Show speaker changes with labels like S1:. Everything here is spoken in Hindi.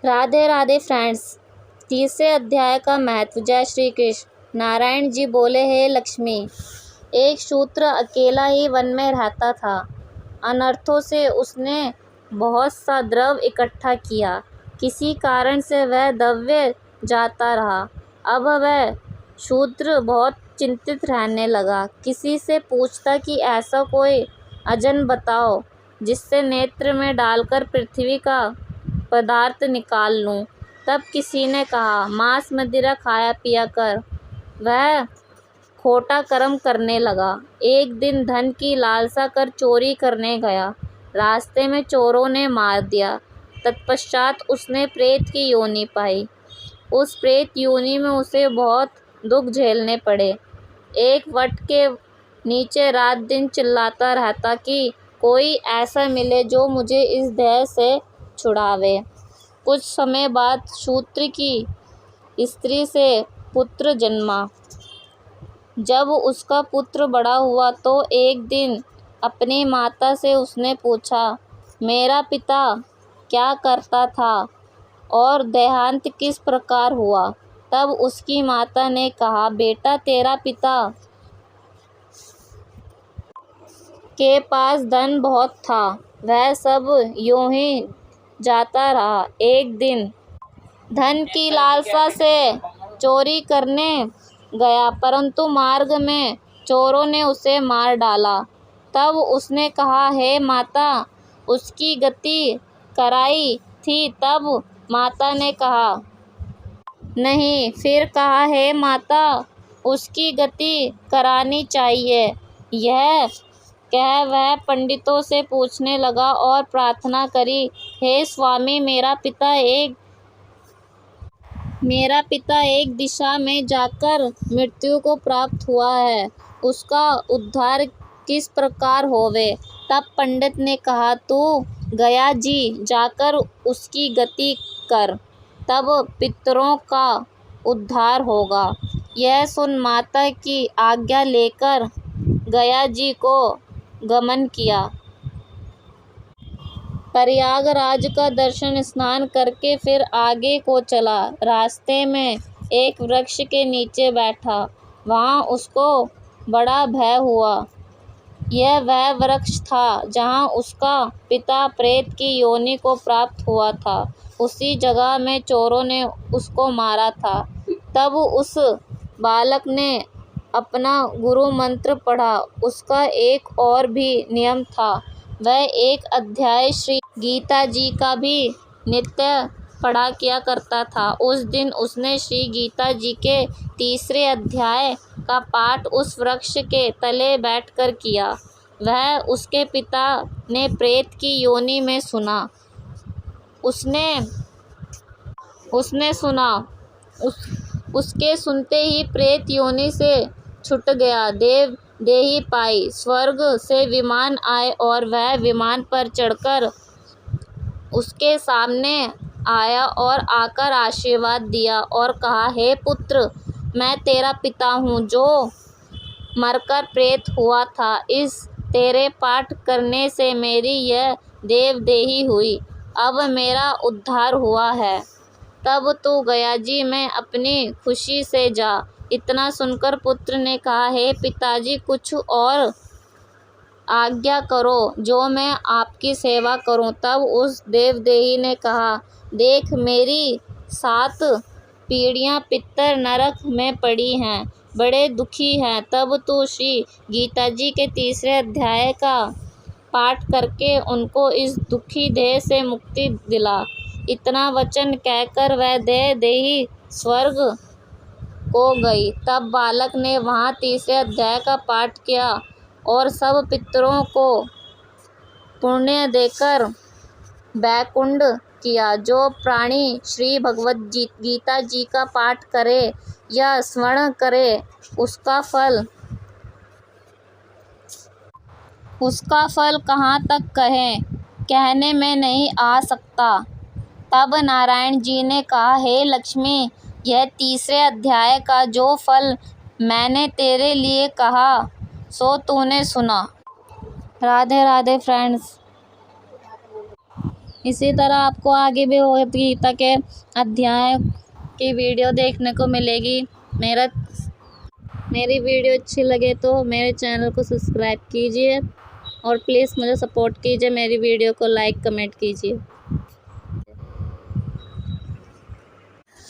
S1: राधे राधे फ्रेंड्स। तीसरे अध्याय का महत्व। जय श्री कृष्ण। नारायण जी बोले, हे लक्ष्मी, एक शूद्र अकेला ही वन में रहता था। अनर्थों से उसने बहुत सा द्रव्य इकट्ठा किया। किसी कारण से वह दबे जाता रहा। अब वह शूद्र बहुत चिंतित रहने लगा। किसी से पूछता कि ऐसा कोई अजन बताओ जिससे नेत्र में डालकर पृथ्वी का पदार्थ निकाल लूं। तब किसी ने कहा, मांस मदिरा खाया पिया कर। वह खोटा कर्म करने लगा। एक दिन धन की लालसा कर चोरी करने गया। रास्ते में चोरों ने मार दिया। तत्पश्चात उसने प्रेत की योनि पाई। उस प्रेत योनि में उसे बहुत दुख झेलने पड़े। एक वट के नीचे रात दिन चिल्लाता रहता कि कोई ऐसा मिले जो मुझे इस देह से छुड़ावे। कुछ समय बाद शूद्र की स्त्री से पुत्र जन्मा। जब उसका पुत्र बड़ा हुआ तो एक दिन अपनी माता से उसने पूछा, मेरा पिता क्या करता था और देहांत किस प्रकार हुआ। तब उसकी माता ने कहा, बेटा, तेरा पिता के पास धन बहुत था। वह सब यूं ही जाता रहा। एक दिन धन की लालसा से चोरी करने गया, परंतु मार्ग में चोरों ने उसे मार डाला। तब उसने कहा, हे माता, उसकी गति कराई थी। तब माता ने कहा, नहीं। फिर कहा, हे माता, उसकी गति करानी चाहिए। यह कह वह पंडितों से पूछने लगा और प्रार्थना करी, हे स्वामी, मेरा पिता एक दिशा में जाकर मृत्यु को प्राप्त हुआ है। उसका उद्धार किस प्रकार होवे। तब पंडित ने कहा, तू गया जी जाकर उसकी गति कर, तब पितरों का उद्धार होगा। यह सुन माता की आज्ञा लेकर गया जी को गमन किया। प्रयागराज का दर्शन स्नान करके फिर आगे को चला। रास्ते में एक वृक्ष के नीचे बैठा। वहाँ उसको बड़ा भय हुआ। यह वह वृक्ष था जहाँ उसका पिता प्रेत की योनि को प्राप्त हुआ था। उसी जगह में चोरों ने उसको मारा था। तब उस बालक ने अपना गुरु मंत्र पढ़ा। उसका एक और भी नियम था। वह एक अध्याय श्री गीता जी का भी नित्य पढ़ा किया करता था। उस दिन उसने श्री गीता जी के तीसरे अध्याय का पाठ उस वृक्ष के तले बैठकर किया। वह उसके पिता ने प्रेत की योनि में सुना। उसके सुनते ही प्रेत योनि से छूट गया। देव देही पाई। स्वर्ग से विमान आए और वह विमान पर चढ़कर उसके सामने आया और आकर आशीर्वाद दिया और कहा, हे पुत्र, मैं तेरा पिता हूँ जो मरकर प्रेत हुआ था। इस तेरे पाठ करने से मेरी यह देव देही हुई। अब मेरा उद्धार हुआ है। तब तू गया जी में अपनी खुशी से जा। इतना सुनकर पुत्र ने कहा, हे पिताजी, कुछ और आज्ञा करो जो मैं आपकी सेवा करूं। तब उस देवदेही ने कहा, देख, मेरी 7 पीढ़ियां पितर नरक में पड़ी हैं, बड़े दुखी हैं। तब तू श्री गीता जी के तीसरे अध्याय का पाठ करके उनको इस दुखी देह से मुक्ति दिला। इतना वचन कहकर वह देही स्वर्ग को गई। तब बालक ने वहाँ तीसरे अध्याय का पाठ किया और सब पितरों को पुण्य देकर बैकुंठ किया। जो प्राणी श्री भगवत गीता जी का पाठ करे या स्मरण करे, उसका फल कहाँ तक कहने में नहीं आ सकता। तब नारायण जी ने कहा, हे लक्ष्मी, यह तीसरे अध्याय का जो फल मैंने तेरे लिए कहा सो तूने सुना। राधे राधे फ्रेंड्स। इसी तरह आपको आगे भी भगवद गीता के अध्याय की वीडियो देखने को मिलेगी। मेरी वीडियो अच्छी लगे तो मेरे चैनल को सब्सक्राइब कीजिए और प्लीज़ मुझे सपोर्ट कीजिए, मेरी वीडियो को लाइक कमेंट कीजिए।